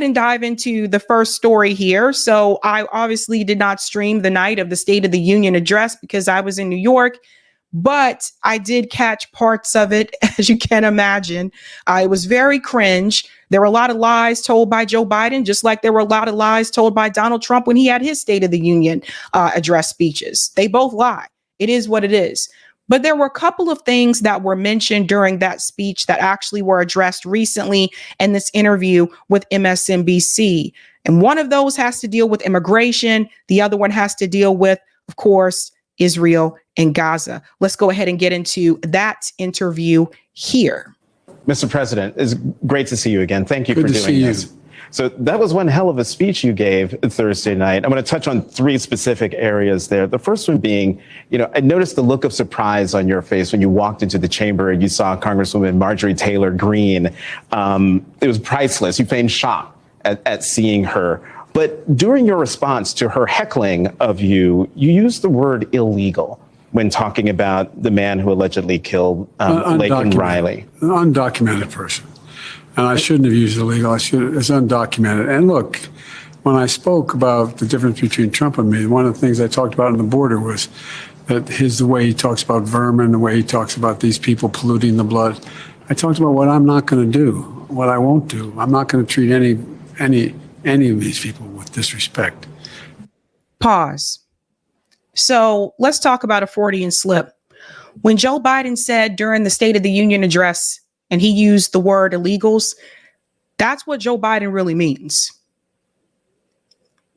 ahead and dive into the first story here. So I obviously did not stream the night of the State of the Union address because I was in New York, but I did catch parts of it, as you can imagine. It was very cringe. There were a lot of lies told by Joe Biden, just like there were a lot of lies told by Donald Trump when he had his State of the Union address speeches. They both lie. It is what it is. But there were a couple of things that were mentioned during that speech that actually were addressed recently in this interview with MSNBC. And one of those has to deal with immigration. The other one has to deal with, of course, Israel and Gaza. Let's go ahead and get into that interview here. Mr. President, it's great to see you again. Thank you for doing this. So that was one hell of a speech you gave Thursday night. I'm going to touch on three specific areas there. The first one being, I noticed the look of surprise on your face when you walked into the chamber and you saw Congresswoman Marjorie Taylor Greene. It was priceless. You feigned shock at seeing her. But during your response to her heckling of you, you used the word illegal when talking about the man who allegedly killed Laken Riley. An undocumented person. And I shouldn't have used illegal. It's undocumented. And look, when I spoke about the difference between Trump and me, one of the things I talked about on the border was that the way he talks about vermin, the way he talks about these people polluting the blood. I talked about what I'm not going to do, what I won't do. I'm not going to treat any of these people with disrespect. Pause. So let's talk about a Freudian slip. When Joe Biden said during the State of the Union address, and he used the word illegals, that's what Joe Biden really means.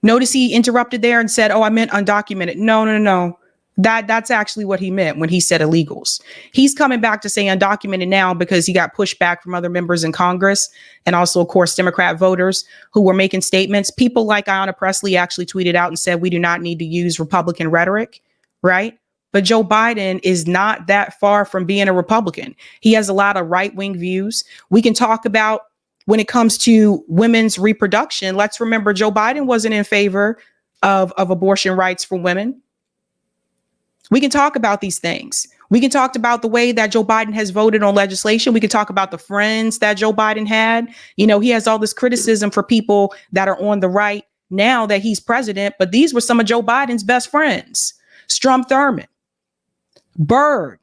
Notice he interrupted there and said, oh, I meant undocumented. No. That's actually what he meant when he said illegals. He's coming back to say undocumented now because he got pushback from other members in Congress and also, of course, Democrat voters who were making statements. People like Ayanna Pressley actually tweeted out and said, we do not need to use Republican rhetoric, right? But Joe Biden is not that far from being a Republican. He has a lot of right-wing views. We can talk about when it comes to women's reproduction. Let's remember Joe Biden wasn't in favor of abortion rights for women. We can talk about these things. We can talk about the way that Joe Biden has voted on legislation. We can talk about the friends that Joe Biden had. He has all this criticism for people that are on the right now that he's president, but these were some of Joe Biden's best friends. Strom Thurmond, Byrd,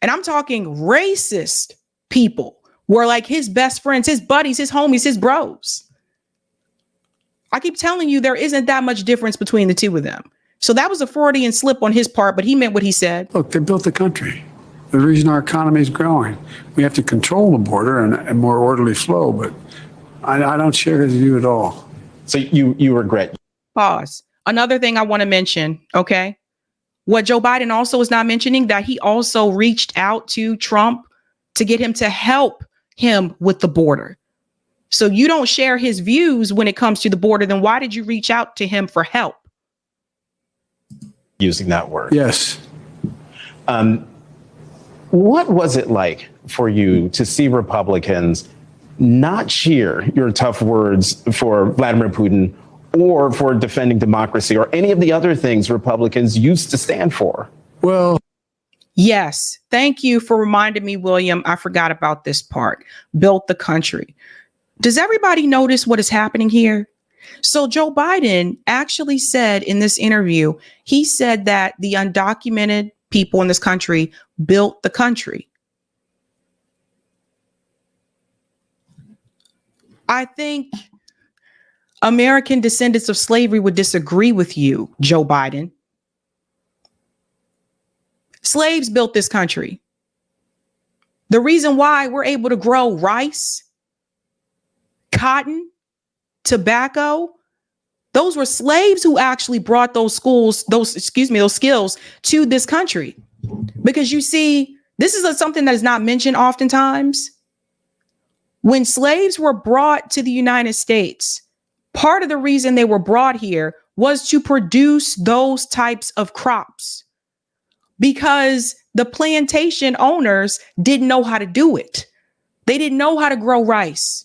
and I'm talking racist people were like his best friends, his buddies, his homies, his bros. I keep telling you, there isn't that much difference between the two of them. So that was a Freudian slip on his part, but he meant what he said. Look, they built the country. The reason our economy is growing. We have to control the border and more orderly flow, but I don't share his view at all. So you regret. Pause. Another thing I want to mention, okay? What Joe Biden also is not mentioning, that he also reached out to Trump to get him to help him with the border. So you don't share his views when it comes to the border, then why did you reach out to him for help? Using that word. Yes. What was it like for you to see Republicans not cheer your tough words for Vladimir Putin or for defending democracy or any of the other things Republicans used to stand for? Well, yes. Thank you for reminding me, William. I forgot about this part. Built the country. Does everybody notice what is happening here? So Joe Biden actually said in this interview, he said that the undocumented people in this country built the country. I think American descendants of slavery would disagree with you, Joe Biden. Slaves built this country. The reason why we're able to grow rice, cotton, tobacco, those were slaves who actually brought those skills to this country. Because you see, this is something that is not mentioned oftentimes. When slaves were brought to the United States, part of the reason they were brought here was to produce those types of crops, because the plantation owners didn't know how to do it. They didn't know how to grow rice.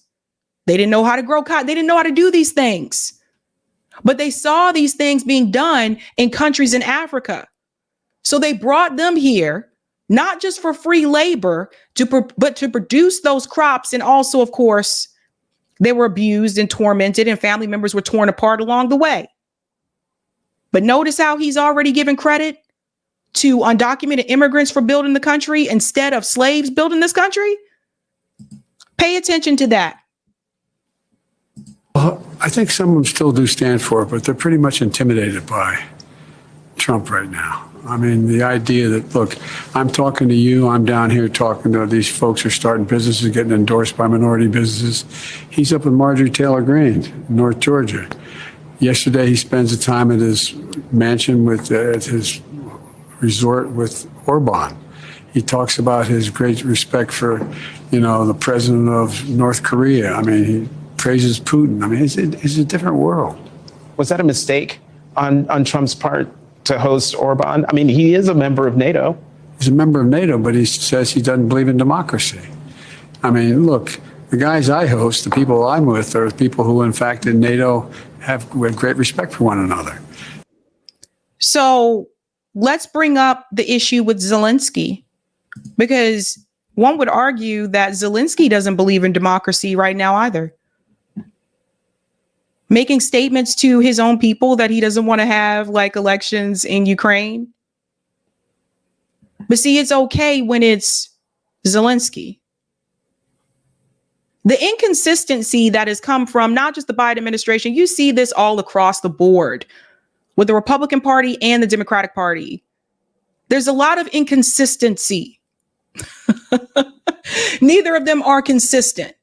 They didn't know how to grow cotton. They didn't know how to do these things. But they saw these things being done in countries in Africa. So they brought them here, not just for free labor, but to produce those crops and also, of course, They were abused and tormented, and family members were torn apart along the way. But notice how he's already given credit to undocumented immigrants for building the country instead of slaves building this country. Pay attention to that. Well, I think some of them still do stand for it, but they're pretty much intimidated by Trump right now. I mean, the idea that, look, I'm talking to you, I'm down here talking to these folks who are starting businesses, getting endorsed by minority businesses. He's up in Marjorie Taylor Greene, North Georgia. Yesterday, he spends the time at his mansion at his resort with Orban. He talks about his great respect for, the president of North Korea. I mean, he praises Putin. I mean, it's a different world. Was that a mistake on Trump's part to host Orban? I mean, he is a member of NATO. He's a member of NATO, but he says he doesn't believe in democracy. I mean, look, the guys I host, the people I'm with, are people who, in fact, in NATO have great respect for one another. So let's bring up the issue with Zelensky, because one would argue that Zelensky doesn't believe in democracy right now either. Making statements to his own people that he doesn't want to have elections in Ukraine. But see, it's okay when it's Zelensky. The inconsistency that has come from not just the Biden administration, you see this all across the board with the Republican Party and the Democratic Party. There's a lot of inconsistency. Neither of them are consistent.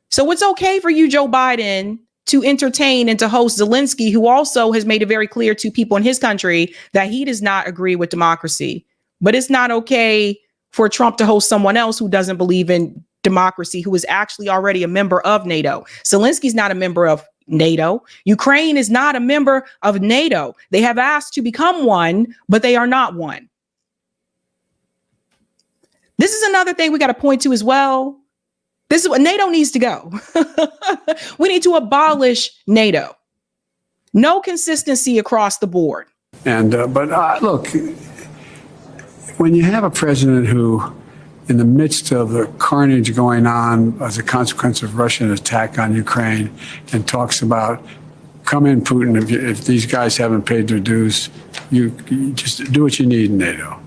So it's okay for you, Joe Biden, to entertain and to host Zelensky, who also has made it very clear to people in his country that he does not agree with democracy. But it's not okay for Trump to host someone else who doesn't believe in democracy, who is actually already a member of NATO. Zelensky's not a member of NATO. Ukraine is not a member of NATO. They have asked to become one, but they are not one. This is another thing we got to point to as well. This is what NATO needs to go. We need to abolish NATO. No consistency across the board. And but look, when you have a president who, in the midst of the carnage going on as a consequence of Russian attack on Ukraine, and talks about, come in, Putin, if these guys haven't paid their dues, you just do what you need in NATO.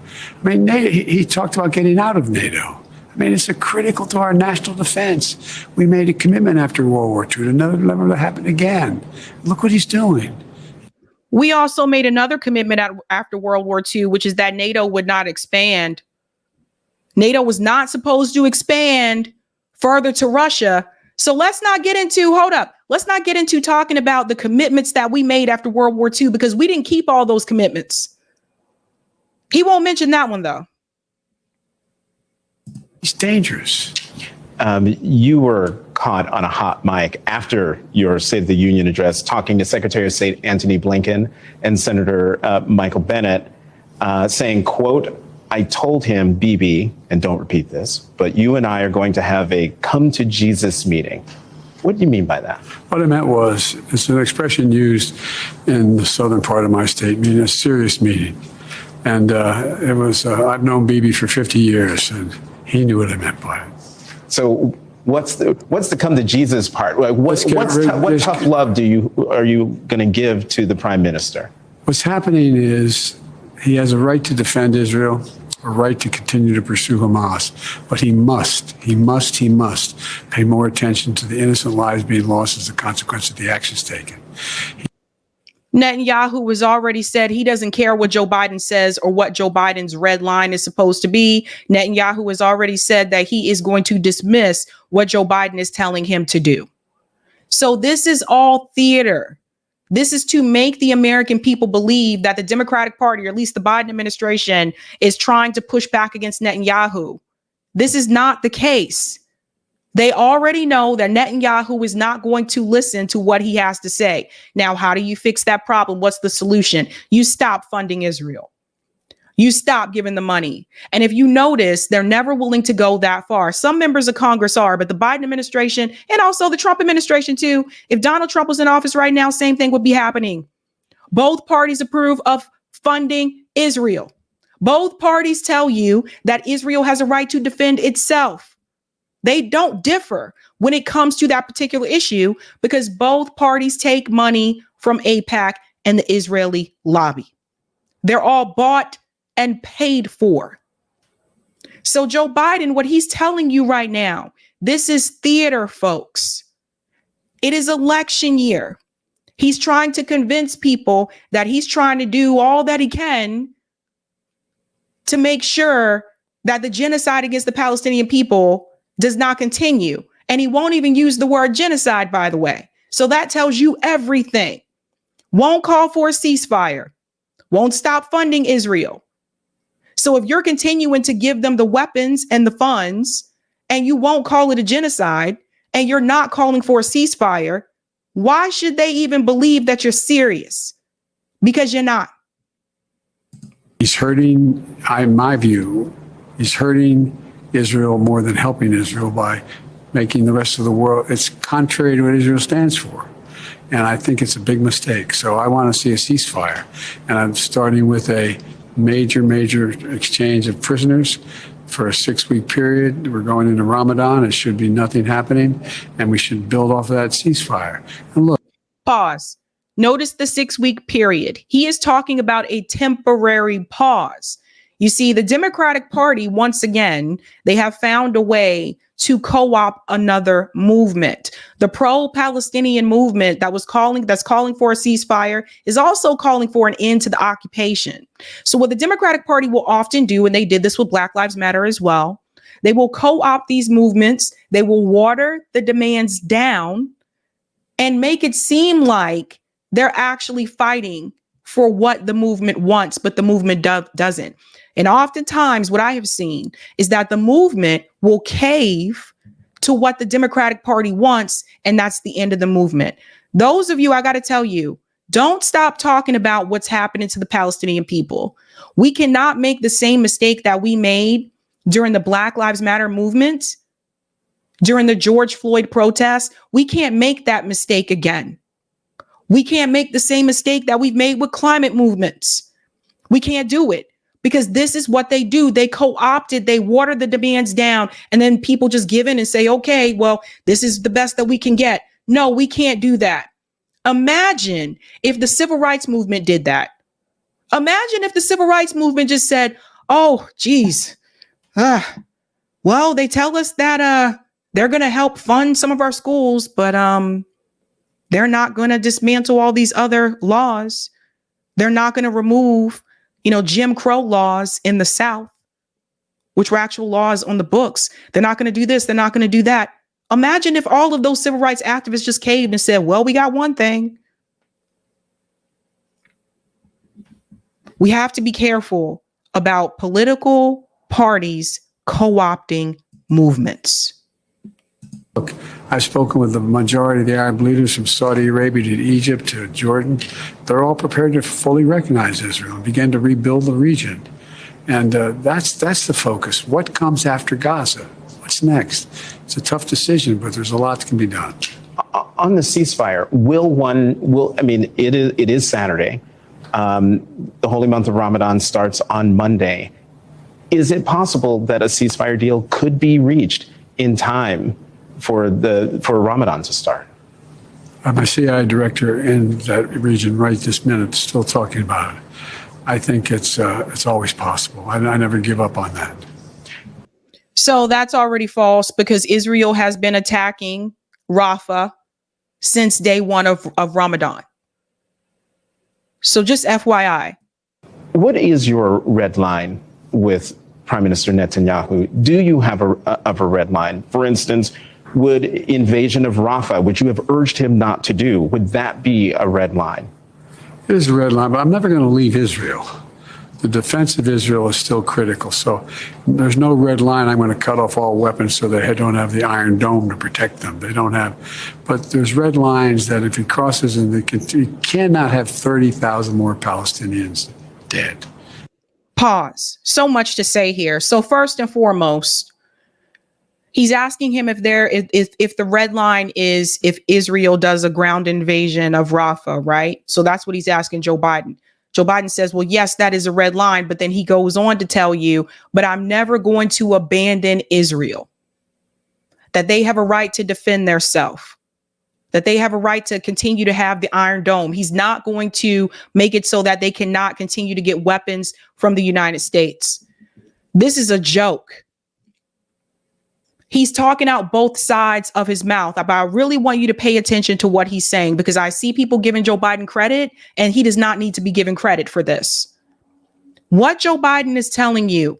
I mean, he talked about getting out of NATO. I mean, it's critical to our national defense. We made a commitment after World War II to never happen again. Look what he's doing. We also made another commitment after World War II, which is that NATO would not expand. NATO was not supposed to expand further to Russia. So let's not get into, let's not get into talking about the commitments that we made after World War II, because we didn't keep all those commitments. He won't mention that one, though. He's dangerous. You were caught on a hot mic after your State of the Union address talking to Secretary of State Antony Blinken and Senator Michael Bennet, saying, quote, "I told him, Bibi, and don't repeat this, but you and I are going to have a come to Jesus meeting." What do you mean by that? What I meant was, it's an expression used in the southern part of my state, meaning a serious meeting. And it was, I've known Bibi for 50 years, and he knew what I meant by it. So what's the come to Jesus part? What tough love are you going to give to the prime minister? What's happening is he has a right to defend Israel, a right to continue to pursue Hamas, but he must pay more attention to the innocent lives being lost as a consequence of the actions taken. Netanyahu has already said he doesn't care what Joe Biden says or what Joe Biden's red line is supposed to be. Netanyahu has already said that he is going to dismiss what Joe Biden is telling him to do. So this is all theater. This is to make the American people believe that the Democratic Party, or at least the Biden administration, is trying to push back against Netanyahu. This is not the case. They already know that Netanyahu is not going to listen to what he has to say. Now, how do you fix that problem? What's the solution? You stop funding Israel. You stop giving the money. And if you notice, they're never willing to go that far. Some members of Congress are, but the Biden administration and also the Trump administration too, if Donald Trump was in office right now, same thing would be happening. Both parties approve of funding Israel. Both parties tell you that Israel has a right to defend itself. They don't differ. when it comes to that particular issue, because both parties take money from AIPAC and the Israeli lobby. They're all bought and paid for. So Joe Biden, what he's telling you right now, this is theater, folks. It is election year. He's trying to convince people that he's trying to do all that he can to make sure that the genocide against the Palestinian people does not continue. And he won't even use the word genocide, by the way. So that tells you everything. Won't call for a ceasefire. Won't stop funding Israel. So if you're continuing to give them the weapons and the funds, and you won't call it a genocide, and you're not calling for a ceasefire, why should they even believe that you're serious? Because you're not. He's hurting, in my view, he's hurting Israel more than helping Israel by making the rest of the world, it's contrary to what Israel stands for. And I think it's a big mistake. So I want to see a ceasefire. And I'm starting with a major exchange of prisoners for a 6-week period. We're going into Ramadan. It should be nothing happening. And we should build off of that ceasefire. And look. Pause. Notice the 6-week period. He is talking about a temporary pause. You see, the Democratic Party, once again, they have found a way to co-opt another movement. The pro-Palestinian movement that's calling for a ceasefire is also calling for an end to the occupation. So what the Democratic Party will often do, and they did this with Black Lives Matter as well, they will co-opt these movements, they will water the demands down and make it seem like they're actually fighting for what the movement wants, but the movement doesn't. And oftentimes what I have seen is that the movement will cave to what the Democratic Party wants, and that's the end of the movement. Those of you, I got to tell you, don't stop talking about what's happening to the Palestinian people. We cannot make the same mistake that we made during the Black Lives Matter movement, during the George Floyd protests. We can't make that mistake again. We can't make the same mistake that we've made with climate movements. We can't do it. Because this is what they do. They co-opted, they water the demands down, and then people just give in and say, okay, well, this is the best that we can get. No, we can't do that. Imagine if the civil rights movement did that. Imagine if the civil rights movement just said, oh, geez, well, they tell us that they're going to help fund some of our schools, but they're not going to dismantle all these other laws. They're not going to remove Jim Crow laws in the South, which were actual laws on the books. They're not going to do this. They're not going to do that. Imagine if all of those civil rights activists just caved and said, well, we got one thing. We have to be careful about political parties co-opting movements. Look, I've spoken with the majority of the Arab leaders from Saudi Arabia to Egypt to Jordan. They're all prepared to fully recognize Israel and begin to rebuild the region. And that's the focus. What comes after Gaza? What's next? It's a tough decision, but there's a lot that can be done. On the ceasefire, it is Saturday. The holy month of Ramadan starts on Monday. Is it possible that a ceasefire deal could be reached in time for Ramadan to start? My CIA director in that region right this minute still talking about it. I think it's always possible. I never give up on that. So that's already false, because Israel has been attacking Rafah since day one of Ramadan. So just FYI. What is your red line with Prime Minister Netanyahu? Do you have a red line? For instance, would invasion of Rafah, which you have urged him not to do, would that be a red line? It is a red line, but I'm never going to leave Israel. The defense of Israel is still critical. So there's no red line. I'm going to cut off all weapons so they don't have the Iron Dome to protect them. They don't have. But there's red lines that if he crosses, and he cannot have 30,000 more Palestinians dead. Pause. So much to say here. So first and foremost, he's asking him if the red line is if Israel does a ground invasion of Rafah, right? So that's what he's asking Joe Biden. Joe Biden says, well, yes, that is a red line. But then he goes on to tell you, but I'm never going to abandon Israel. that they have a right to defend themselves, that they have a right to continue to have the Iron Dome. He's not going to make it so that they cannot continue to get weapons from the United States. This is a joke. He's talking out both sides of his mouth. But I really want you to pay attention to what he's saying, because I see people giving Joe Biden credit, and he does not need to be given credit for this. What Joe Biden is telling you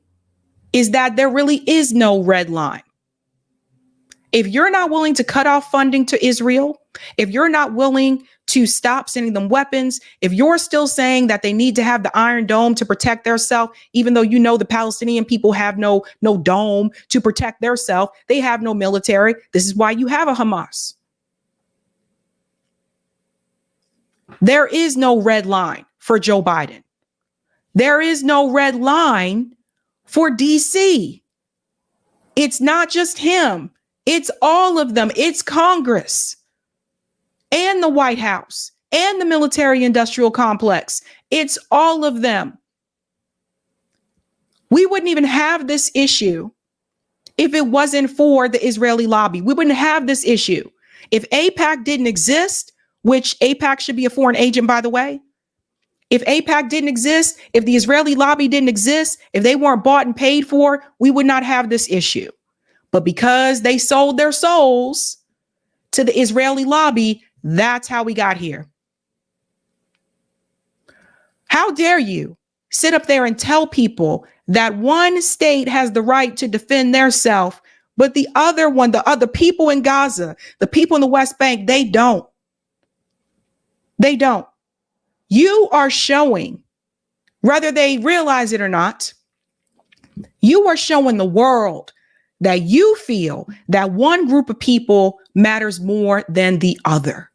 is that there really is no red line. If you're not willing to cut off funding to Israel, if you're not willing to stop sending them weapons, if you're still saying that they need to have the Iron Dome to protect themselves, even though you know the Palestinian people have no dome to protect themselves, they have no military. This is why you have a Hamas. There is no red line for Joe Biden. There is no red line for DC. It's not just him. It's all of them. It's Congress and the White House and the military industrial complex. It's all of them. We wouldn't even have this issue if it wasn't for the Israeli lobby. We wouldn't have this issue if AIPAC didn't exist, which AIPAC should be a foreign agent, by the way. If AIPAC didn't exist, if the Israeli lobby didn't exist, if they weren't bought and paid for, we would not have this issue. But because they sold their souls to the Israeli lobby, that's how we got here. How dare you sit up there and tell people that one state has the right to defend theirself, but the other one, the other people in Gaza, the people in the West Bank, they don't. They don't. You are showing, whether they realize it or not, you are showing the world that you feel that one group of people matters more than the other.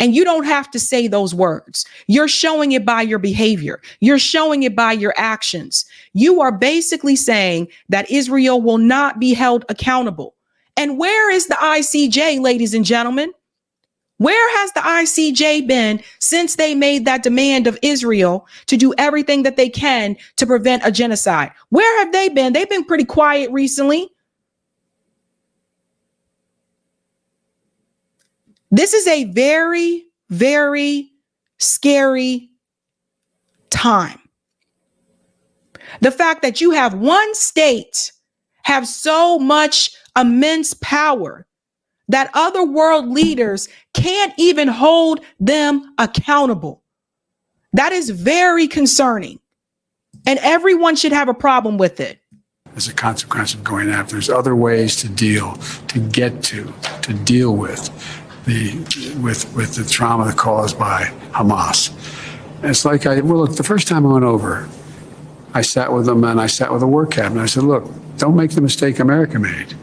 And you don't have to say those words. You're showing it by your behavior. You're showing it by your actions. You are basically saying that Israel will not be held accountable. And where is the ICJ, ladies and gentlemen? Where has the ICJ been since they made that demand of Israel to do everything that they can to prevent a genocide? Where have they been? They've been pretty quiet recently. This is a very, very scary time. The fact that you have one state have so much immense power that other world leaders can't even hold them accountable. That is very concerning. And everyone should have a problem with it. As a consequence of going after, there's other ways to deal with the trauma caused by Hamas. It's like look, the first time I went over, I sat with them and I sat with the war cabinet. I said, look, don't make the mistake America made.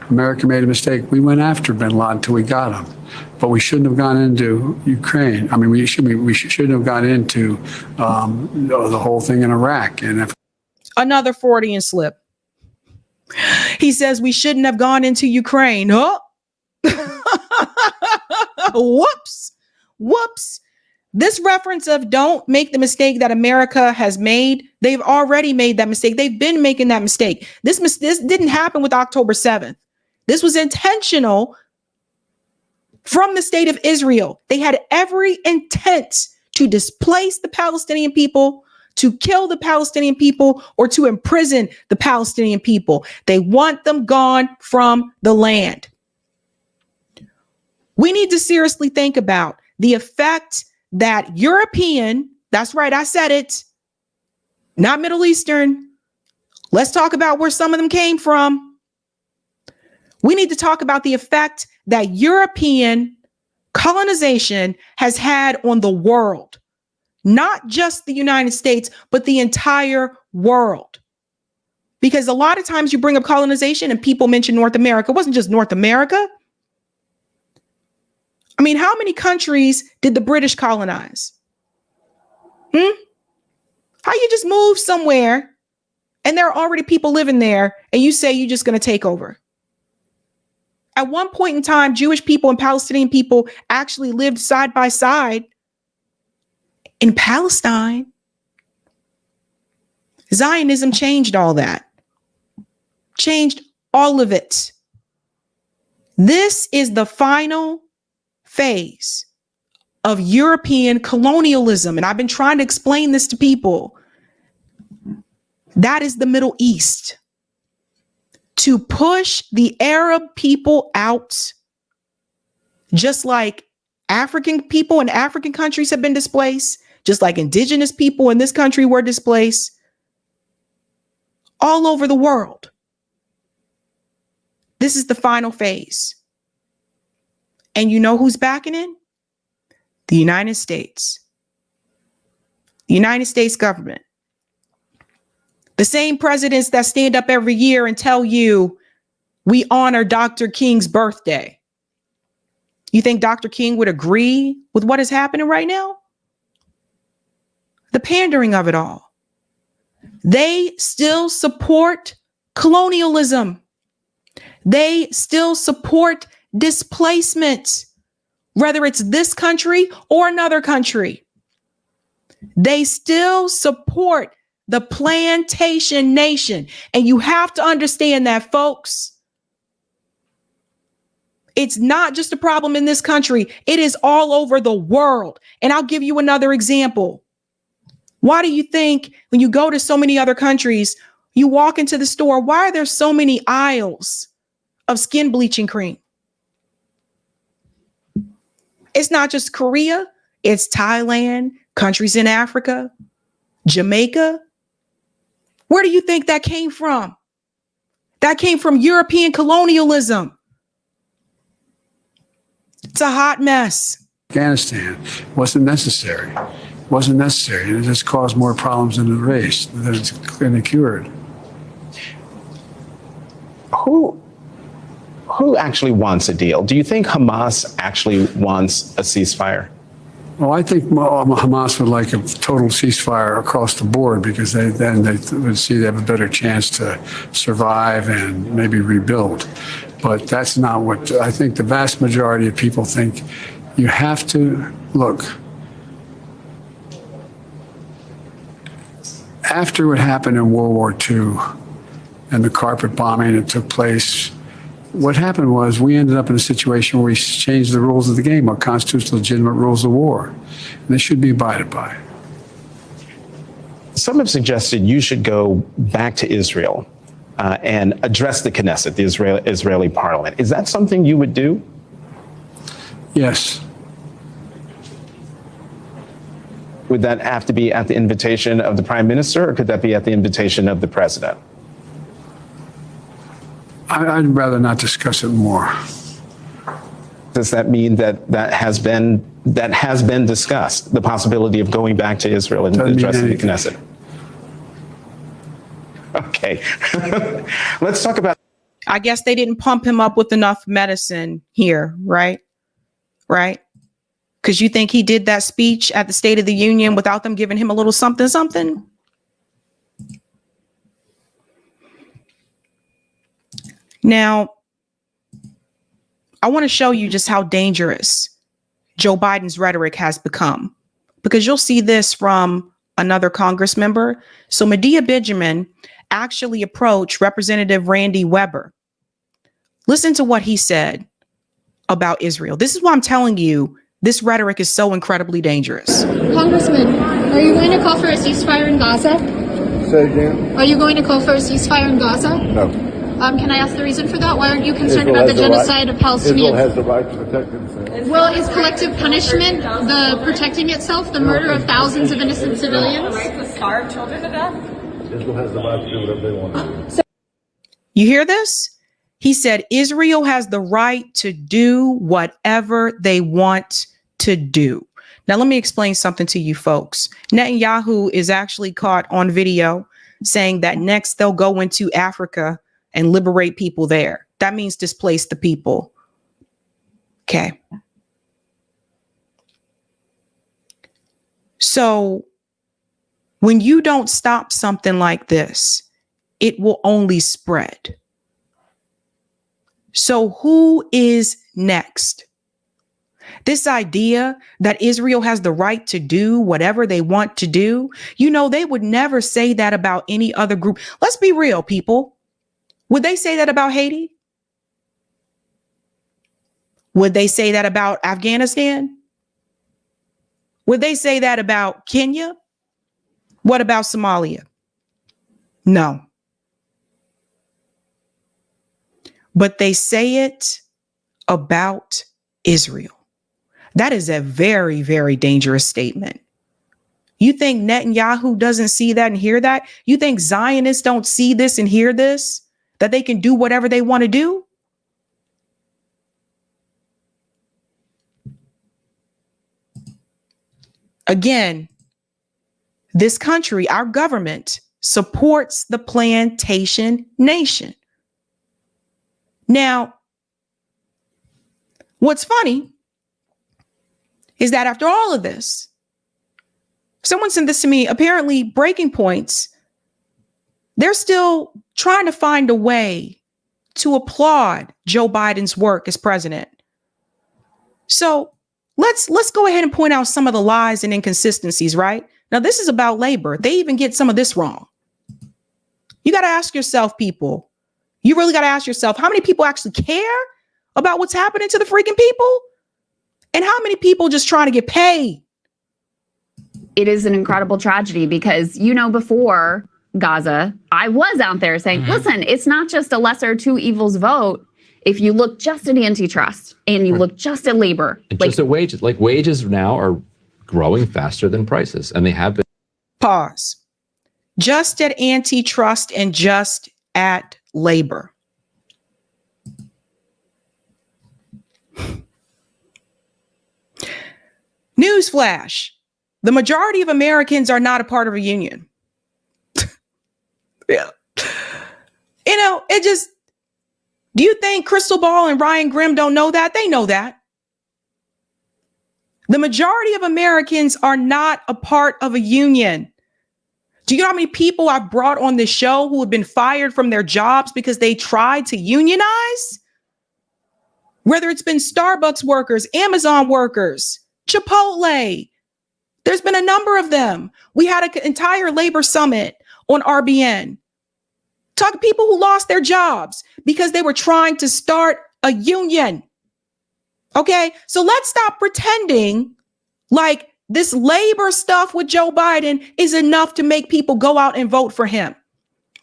America made a mistake. We went after bin Laden until we got him, but we shouldn't have gone into Ukraine. I mean, we shouldn't have gone into the whole thing in Iraq. And another Freudian slip. He says we shouldn't have gone into Ukraine. Oh. Whoops. This reference of don't make the mistake that America has made. They've already made that mistake. They've been making that mistake. This didn't happen with October 7th. This was intentional from the state of Israel. They had every intent to displace the Palestinian people, to kill the Palestinian people, or to imprison the Palestinian people. They want them gone from the land. We need to seriously think about the effect that European, that's right, I said it, not Middle Eastern. Let's talk about where some of them came from. We need to talk about the effect that European colonization has had on the world, not just the United States, but the entire world. Because a lot of times you bring up colonization and people mention North America. It wasn't just North America. I mean, how many countries did the British colonize? How you just move somewhere and there are already people living there and you say you're just going to take over? At one point in time, Jewish people and Palestinian people actually lived side by side in Palestine. Zionism changed all that, changed all of it. This is the final phase of European colonialism. And I've been trying to explain this to people. That is the Middle East. To push the Arab people out, just like African people in African countries have been displaced, just like indigenous people in this country were displaced, all over the world. This is the final phase. And you know who's backing it? The United States. The United States government. The same presidents that stand up every year and tell you we honor Dr. King's birthday. You think Dr. King would agree with what is happening right now? The pandering of it all. They still support colonialism. They still support displacement, whether it's this country or another country. They still support the plantation nation. And you have to understand that, folks. It's not just a problem in this country. It is all over the world. And I'll give you another example. Why do you think when you go to so many other countries, you walk into the store, why are there so many aisles of skin bleaching cream? It's not just Korea. It's Thailand, countries in Africa, Jamaica. Where do you think that came from? That came from European colonialism. It's a hot mess. Afghanistan wasn't necessary. Wasn't necessary. It just caused more problems than it raised, than it cured. Who actually wants a deal? Do you think Hamas actually wants a ceasefire? Well, I think Hamas would like a total ceasefire across the board because then they would see they have a better chance to survive and maybe rebuild. But that's not what I think. The vast majority of people think. You have to look. After what happened in World War II and the carpet bombing that took place, what happened was we ended up in a situation where we changed the rules of the game, our constitutional legitimate rules of war. And they should be abided by. Some have suggested you should go back to Israel and address the Knesset, the Israeli parliament. Is that something you would do? Yes. Would that have to be at the invitation of the prime minister, or could that be at the invitation of the president? I'd rather not discuss it more. Does that mean that has been discussed, the possibility of going back to Israel and addressing the Knesset? Okay. Let's talk about. I guess they didn't pump him up with enough medicine here, right? Right? Because you think he did that speech at the State of the Union without them giving him a little something, something? Now, I want to show you just how dangerous Joe Biden's rhetoric has become, because you'll see this from another Congress member. So Medea Benjamin actually approached Representative Randy Weber. Listen to what he said about Israel. This is why I'm telling you, this rhetoric is so incredibly dangerous. Congressman, are you going to call for a ceasefire in Gaza? Say again? Are you going to call for a ceasefire in Gaza? No. Can I ask the reason for that? Why aren't you concerned about the genocide of Palestinians? Israel has the right to protect themselves. Well, is collective punishment the protecting itself, the murder of thousands of innocent civilians? The right to starve children to death? Israel has the right to do whatever they want to do. You hear this? He said Israel has the right to do whatever they want to do. Now, let me explain something to you folks. Netanyahu is actually caught on video saying that next they'll go into Africa and liberate people there. That means displace the people. Okay. So when you don't stop something like this, it will only spread. So who is next? This idea that Israel has the right to do whatever they want to do, you know, they would never say that about any other group. Let's be real, people. Would they say that about Haiti? Would they say that about Afghanistan? Would they say that about Kenya? What about Somalia? No. But they say it about Israel. That is a very, very dangerous statement. You think Netanyahu doesn't see that and hear that? You think Zionists don't see this and hear this? That they can do whatever they want to do? Again, this country, our government, supports the plantation nation. Now, what's funny is that after all of this, someone sent this to me, apparently Breaking Points, they're still trying to find a way to applaud Joe Biden's work as president. So let's go ahead and point out some of the lies and inconsistencies, right? Now, this is about labor. They even get some of this wrong. You got to ask yourself, people, you really got to ask yourself, how many people actually care about what's happening to the freaking people? And how many people just trying to get paid? It is an incredible tragedy because, before Gaza, I was out there saying, listen, it's not just a lesser two evils vote. If you look just at antitrust and you look just at labor. And just at wages, like wages now are growing faster than prices, and they have been. Pause. Just at antitrust and just at labor. Newsflash. The majority of Americans are not a part of a union. Yeah. Do you think Crystal Ball and Ryan Grimm don't know that? They know that. The majority of Americans are not a part of a union. Do you know how many people I've brought on this show who have been fired from their jobs because they tried to unionize? Whether it's been Starbucks workers, Amazon workers, Chipotle. There's been a number of them. We had an entire labor summit on RBN. Talk to people who lost their jobs because they were trying to start a union. Okay, so let's stop pretending like this labor stuff with Joe Biden is enough to make people go out and vote for him.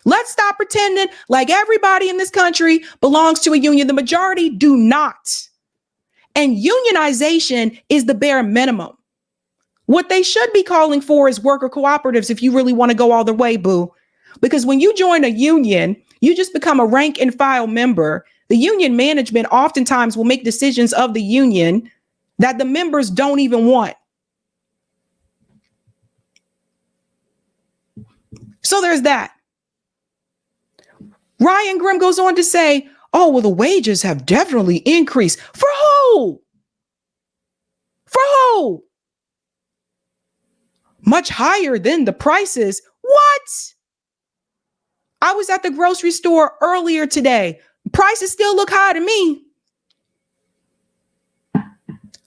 Let's stop pretending like everybody in this country belongs to a union. The majority do not. And unionization is the bare minimum. What they should be calling for is worker cooperatives if you really want to go all the way, boo. Because when you join a union, you just become a rank and file member. The union management oftentimes will make decisions of the union that the members don't even want. So there's that. Ryan Grimm goes on to say, oh, well, the wages have definitely increased. For who? For who? Much higher than the prices. What? I was at the grocery store earlier today. Prices still look high to me.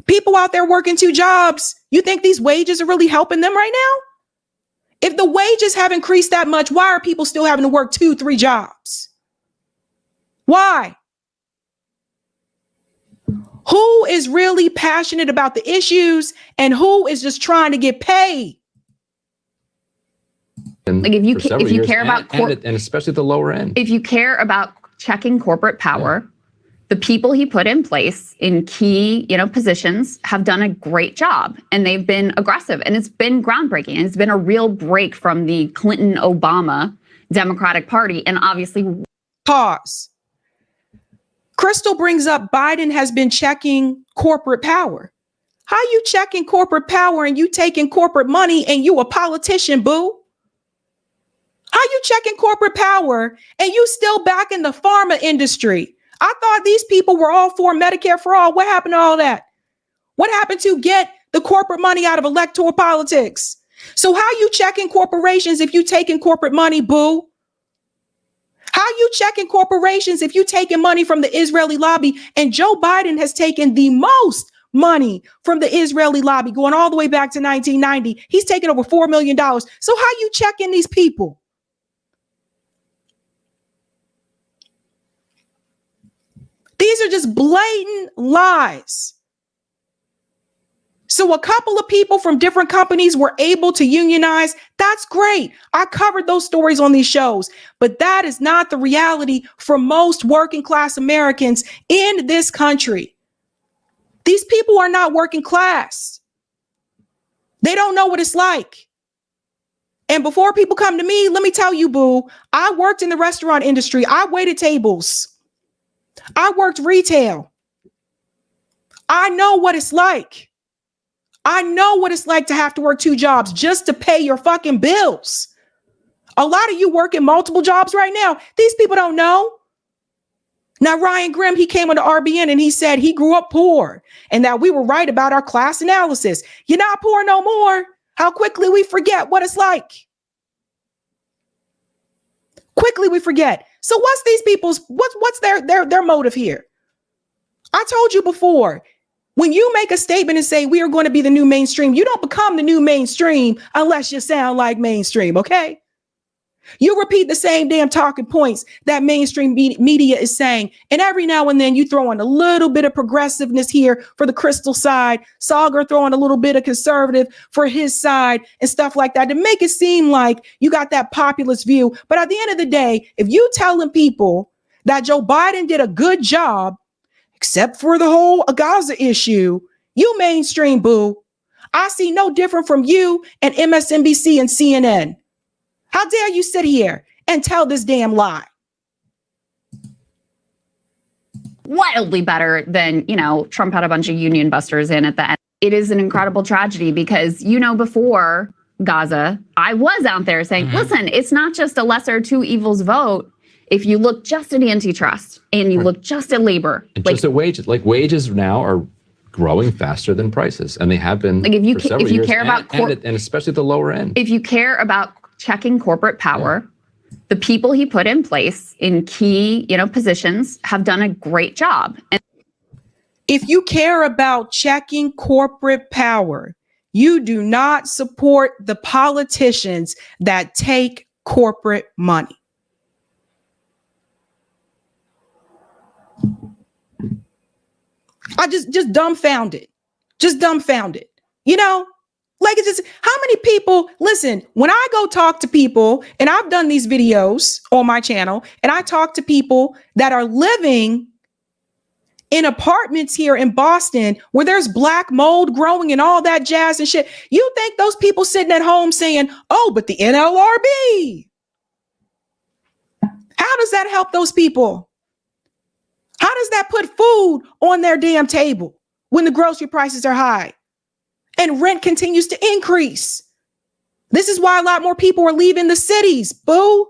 People out there working 2 jobs. You think these wages are really helping them right now? If the wages have increased that much, why are people still having to work 2, 3 jobs? Why? Who is really passionate about the issues and who is just trying to get paid? Like if you care about and especially the lower end. If you care about checking corporate power, the people he put in place in key, positions have done a great job, and they've been aggressive, and it's been groundbreaking, and it's been a real break from the Clinton-Obama Democratic Party, and obviously. Pause. Crystal brings up Biden has been checking corporate power. How you checking corporate power and you taking corporate money and you a politician, boo? How you checking corporate power and you still back in the pharma industry? I thought these people were all for Medicare for all. What happened to all that? What happened to get the corporate money out of electoral politics? So how you checking corporations if you taking corporate money, boo? How you checking corporations if you taking money from the Israeli lobby? And Joe Biden has taken the most money from the Israeli lobby going all the way back to 1990. He's taken over $4 million. So how you checking these people? These are just blatant lies. So a couple of people from different companies were able to unionize. That's great. I covered those stories on these shows, but that is not the reality for most working class Americans in this country. These people are not working class. They don't know what it's like. And before people come to me, let me tell you, boo, I worked in the restaurant industry. I waited tables. I worked retail. I know what it's like. I know what it's like to have to work 2 jobs just to pay your fucking bills. A lot of you work in multiple jobs right now. These people don't know. Now, Ryan Grimm, he came on the RBN and he said he grew up poor and that we were right about our class analysis. You're not poor no more. How quickly we forget what it's like. Quickly we forget. So what's these people's, what's their motive here? I told you before, when you make a statement and say we are going to be the new mainstream, you don't become the new mainstream unless you sound like mainstream, okay? You repeat the same damn talking points that mainstream media is saying. And every now and then you throw in a little bit of progressiveness here for the Crystal side. Sagar throwing a little bit of conservative for his side and stuff like that to make it seem like you got that populist view. But at the end of the day, if you telling people that Joe Biden did a good job, except for the whole Gaza issue, you mainstream, boo. I see no different from you and MSNBC and CNN. How dare you sit here and tell this damn lie? Wildly better than, Trump had a bunch of union busters in at the end. It is an incredible tragedy because, before Gaza, I was out there saying, listen, it's not just a lesser 2 evils vote. If you look just at antitrust and you look just at labor. And just at wages, wages now are growing faster than prices. And they have been if you for several years, care about and especially at the lower end. If you care about checking corporate power, the people he put in place in key, positions have done a great job. And if you care about checking corporate power, you do not support the politicians that take corporate money. I just dumbfounded. Just dumbfounded. Like it's just how many people listen when I go talk to people, and I've done these videos on my channel, and I talk to people that are living in apartments here in Boston where there's black mold growing and all that jazz and shit. You think those people sitting at home saying, oh, but the NLRB. How does that help those people? How does that put food on their damn table when the grocery prices are high? And rent continues to increase. This is why a lot more people are leaving the cities, boo.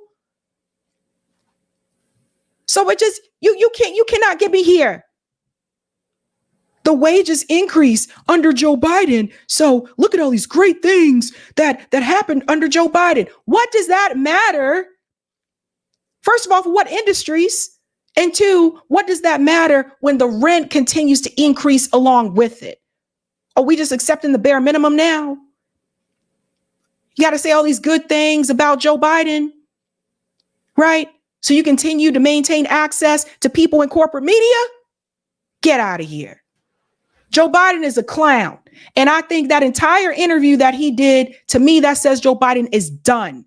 So it just, you cannot get me here. The wages increase under Joe Biden. So look at all these great things that happened under Joe Biden. What does that matter? First of all, for what industries? And 2, what does that matter when the rent continues to increase along with it? Are we just accepting the bare minimum now? You got to say all these good things about Joe Biden, right? So you continue to maintain access to people in corporate media? Get out of here. Joe Biden is a clown. And I think that entire interview that he did, to me, that says Joe Biden is done.